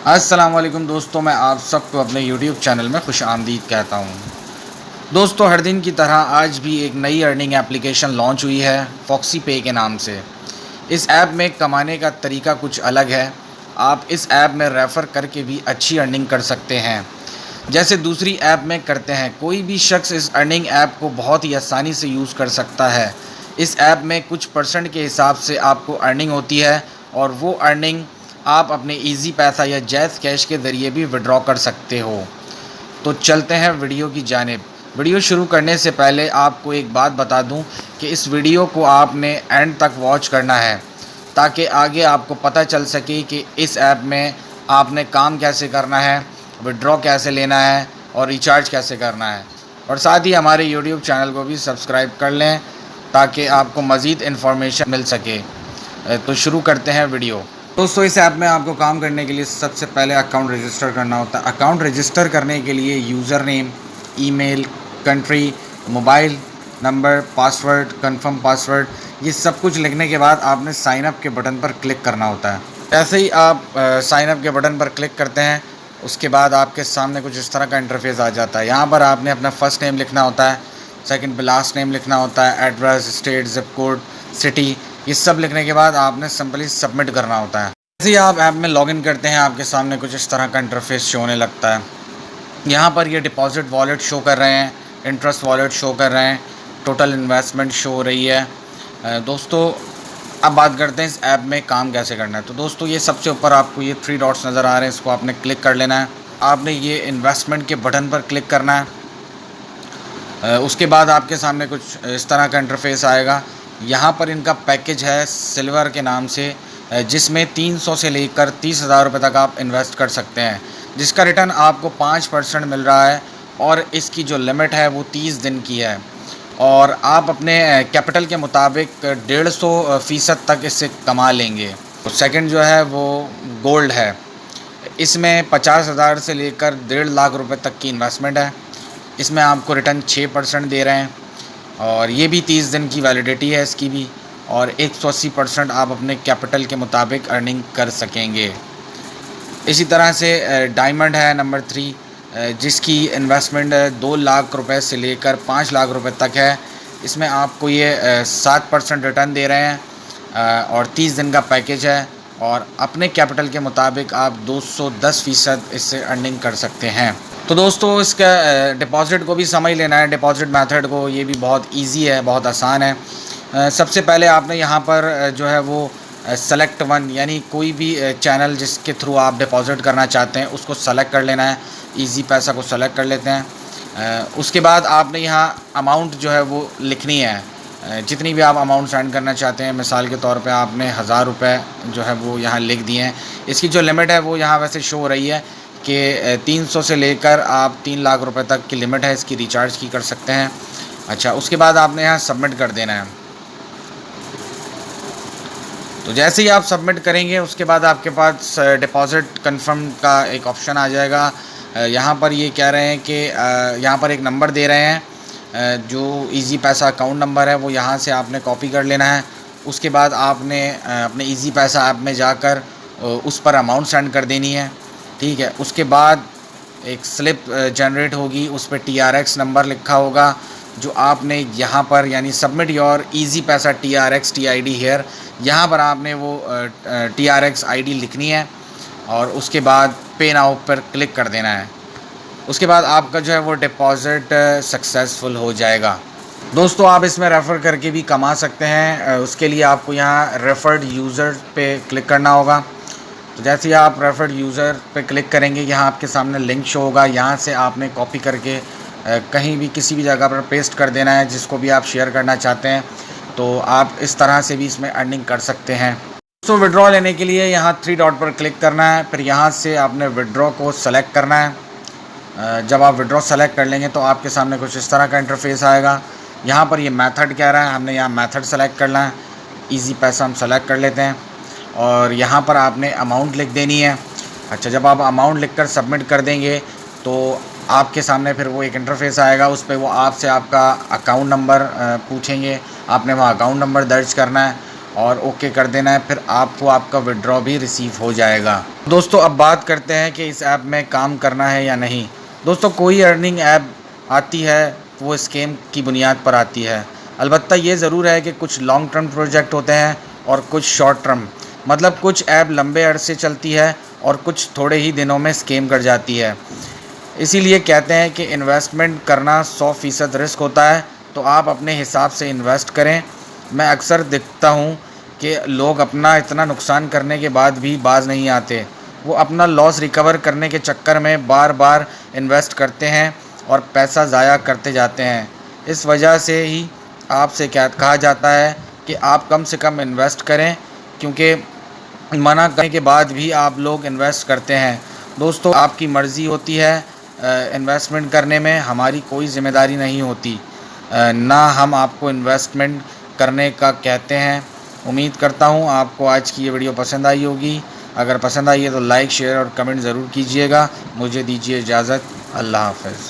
अस्सलाम वालेकुम दोस्तों, मैं आप सबको अपने यूट्यूब चैनल में खुश आमदीद कहता हूँ। दोस्तों, हर दिन की तरह आज भी एक नई अर्निंग एप्लीकेशन लॉन्च हुई है फॉक्सी पे के नाम से। इस ऐप में कमाने का तरीका कुछ अलग है। आप इस ऐप में रेफ़र करके भी अच्छी अर्निंग कर सकते हैं, जैसे दूसरी ऐप में करते हैं। कोई भी शख्स इस अर्निंग ऐप को बहुत ही आसानी से यूज़ कर सकता है। इस ऐप में कुछ परसेंट के हिसाब से आपको अर्निंग होती है और वो अर्निंग आप अपने ईज़ी पैसा या जैज़ कैश के ज़रिए भी विड्रॉ कर सकते हो। तो चलते हैं वीडियो की जानिब। वीडियो शुरू करने से पहले आपको एक बात बता दूं कि इस वीडियो को आपने एंड तक वॉच करना है, ताकि आगे आपको पता चल सके कि इस ऐप में आपने काम कैसे करना है, विड्रॉ कैसे लेना है और रिचार्ज कैसे करना है। और साथ ही हमारे यूट्यूब चैनल को भी सब्सक्राइब कर लें, ताकि आपको मज़ीद इन्फॉर्मेशन मिल सके। तो शुरू करते हैं वीडियो। दोस्तों, इस ऐप में आपको काम करने के लिए सबसे पहले अकाउंट रजिस्टर करना होता है। अकाउंट रजिस्टर करने के लिए user name, email, country, mobile number, password, confirm password, ये सब कुछ लिखने के बाद आपने साइन अप के बटन पर क्लिक करना होता है। जैसे ही आप साइन अप के बटन पर क्लिक करते हैं, उसके बाद आपके सामने कुछ इस तरह का इंटरफेस आ जाता है। यहाँ पर आपने अपना फ़र्स्ट नेम लिखना होता है, सेकंड पे लास्ट नेम लिखना होता है, address, state, zip code, city, ये सब लिखने के बाद आपने सिंपली सबमिट करना होता है। जैसे ही आप ऐप में लॉगिन करते हैं, आपके सामने कुछ इस तरह का इंटरफेस शो होने लगता है। यहाँ पर ये डिपॉज़िट वॉलेट शो कर रहे हैं, इंटरेस्ट वॉलेट शो कर रहे हैं, टोटल इन्वेस्टमेंट शो हो रही है। दोस्तों, अब बात करते हैं इस ऐप में काम कैसे करना है। तो दोस्तों, ये सबसे ऊपर आपको ये 3 डॉट्स नज़र आ रहे हैं, इसको आपने क्लिक कर लेना है। आपने ये इन्वेस्टमेंट के बटन पर क्लिक करना है। उसके बाद आपके सामने कुछ इस तरह का इंटरफेस आएगा। यहाँ पर इनका पैकेज है सिल्वर के नाम से, जिसमें 300 से लेकर 30,000 रुपये तक आप इन्वेस्ट कर सकते हैं, जिसका रिटर्न आपको 5% मिल रहा है। और इसकी जो लिमिट है वो 30 दिन की है, और आप अपने कैपिटल के मुताबिक 150% तक इससे कमा लेंगे। तो सेकंड जो है वो गोल्ड है। इसमें 50,000 से लेकर 1.5 लाख रुपए तक की इन्वेस्टमेंट है। इसमें आपको रिटर्न 6% दे रहे हैं, और ये भी 30 दिन की वैलिडिटी है इसकी भी, और 180% आप अपने कैपिटल के मुताबिक अर्निंग कर सकेंगे। इसी तरह से डायमंड है नंबर 3, जिसकी इन्वेस्टमेंट 2 लाख रुपए से लेकर 5 लाख रुपए तक है। इसमें आपको ये 7% रिटर्न दे रहे हैं, और 30 दिन का पैकेज है, और अपने कैपिटल के मुताबिक आप 210% इससे अर्निंग कर सकते हैं। तो दोस्तों, इसका डिपॉज़िट को भी समझ लेना है, डिपॉज़िट मेथड को। ये भी बहुत इजी है, बहुत आसान है। सबसे पहले आपने यहाँ पर जो है वो सेलेक्ट वन, यानी कोई भी चैनल जिसके थ्रू आप डिपॉज़िट करना चाहते हैं उसको सेलेक्ट कर लेना है। ईज़ी पैसा को सेलेक्ट कर लेते हैं। उसके बाद आपने यहाँ अमाउंट जो है वो लिखनी है, जितनी भी आप अमाउंट सेंड करना चाहते हैं। मिसाल के तौर पे आपने 1000 रुपये जो है वो यहाँ लिख दिए हैं। इसकी जो लिमिट है वो यहाँ वैसे शो हो रही है कि 300 से लेकर आप 3 लाख रुपए तक की लिमिट है, इसकी रिचार्ज की कर सकते हैं। अच्छा, उसके बाद आपने यहाँ सबमिट कर देना है। तो जैसे ही आप सबमिट करेंगे, उसके बाद आपके पास डिपॉज़िट कंफर्म का एक ऑप्शन आ जाएगा। यहाँ पर ये कह रहे हैं कि यहाँ पर एक नंबर दे रहे हैं, जो ईज़ी पैसा अकाउंट नंबर है, वो यहाँ से आपने कॉपी कर लेना है। उसके बाद आपने अपने ईज़ी पैसा ऐप में जाकर उस पर अमाउंट सेंड कर देनी है। ठीक है, उसके बाद एक स्लिप जनरेट होगी, उस पर TRX नंबर लिखा होगा, जो आपने यहाँ पर, यानी सबमिट योर ईज़ी पैसा TRX TID हेयर, यहाँ पर आपने वो TRX ID लिखनी है, और उसके बाद पे नाउ पर क्लिक कर देना है। उसके बाद आपका जो है वो डिपॉज़िट सक्सेसफुल हो जाएगा। दोस्तों, आप इसमें रेफ़र करके भी कमा सकते हैं। उसके लिए आपको यहाँ रेफ़र्ड यूज़र पे क्लिक करना होगा। तो जैसे ही आप रेफ़र्ड यूज़र पे क्लिक करेंगे, यहाँ आपके सामने लिंक शो होगा। यहाँ से आपने कॉपी करके कहीं भी किसी भी जगह पर पेस्ट कर देना है, जिसको भी आप शेयर करना चाहते हैं। तो आप इस तरह से भी इसमें अर्निंग कर सकते हैं। दोस्तों, विड्रॉ लेने के लिए यहाँ 3 डॉट पर क्लिक करना है, फिर यहाँ से आपने विड्रॉ को सेलेक्ट करना है। जब आप विड्रॉ सेलेक्ट कर लेंगे तो आपके सामने कुछ इस तरह का इंटरफेस आएगा। यहाँ पर ये मेथड कह रहा है, हमने यहाँ मेथड सेलेक्ट करना है। ईज़ी पैसा हम सेलेक्ट कर लेते हैं, और यहाँ पर आपने अमाउंट लिख देनी है। अच्छा, जब आप अमाउंट लिखकर सबमिट कर देंगे तो आपके सामने फिर वो एक इंटरफेस आएगा। उस पर वो आपसे आपका अकाउंट नंबर पूछेंगे, आपने वहाँ अकाउंट नंबर दर्ज करना है, और ओके कर देना है, फिर आपको आपका विड्रॉ भी रिसीव हो जाएगा। दोस्तों अब बात करते हैं कि इस ऐप में काम करना है या नहीं। दोस्तों कोई अर्निंग ऐप आती है वो स्कैम की बुनियाद पर आती है। अलबत्ता ये ज़रूर है कि कुछ लॉन्ग टर्म प्रोजेक्ट होते हैं और कुछ शॉर्ट टर्म, मतलब कुछ ऐप लंबे अरसे चलती है और कुछ थोड़े ही दिनों में स्कैम कर जाती है। इसीलिए कहते हैं कि इन्वेस्टमेंट करना 100% रिस्क होता है, तो आप अपने हिसाब से इन्वेस्ट करें। मैं अक्सर देखता हूँ कि लोग अपना इतना नुकसान करने के बाद भी बाज नहीं आते। वो अपना लॉस रिकवर करने के चक्कर में बार बार इन्वेस्ट करते हैं और पैसा ज़ाया करते जाते हैं। इस वजह से ही आपसे क्या कहा जाता है कि आप कम से कम इन्वेस्ट करें, क्योंकि मना करने के बाद भी आप लोग इन्वेस्ट करते हैं। दोस्तों आपकी मर्ज़ी होती है इन्वेस्टमेंट करने में, हमारी कोई ज़िम्मेदारी नहीं होती। ना हम आपको इन्वेस्टमेंट करने का कहते हैं। उम्मीद करता हूँ आपको आज की ये वीडियो पसंद आई होगी। अगर पसंद आई है तो लाइक, शेयर और कमेंट ज़रूर कीजिएगा। मुझे दीजिए इजाज़त। अल्लाह हाफ़िज़।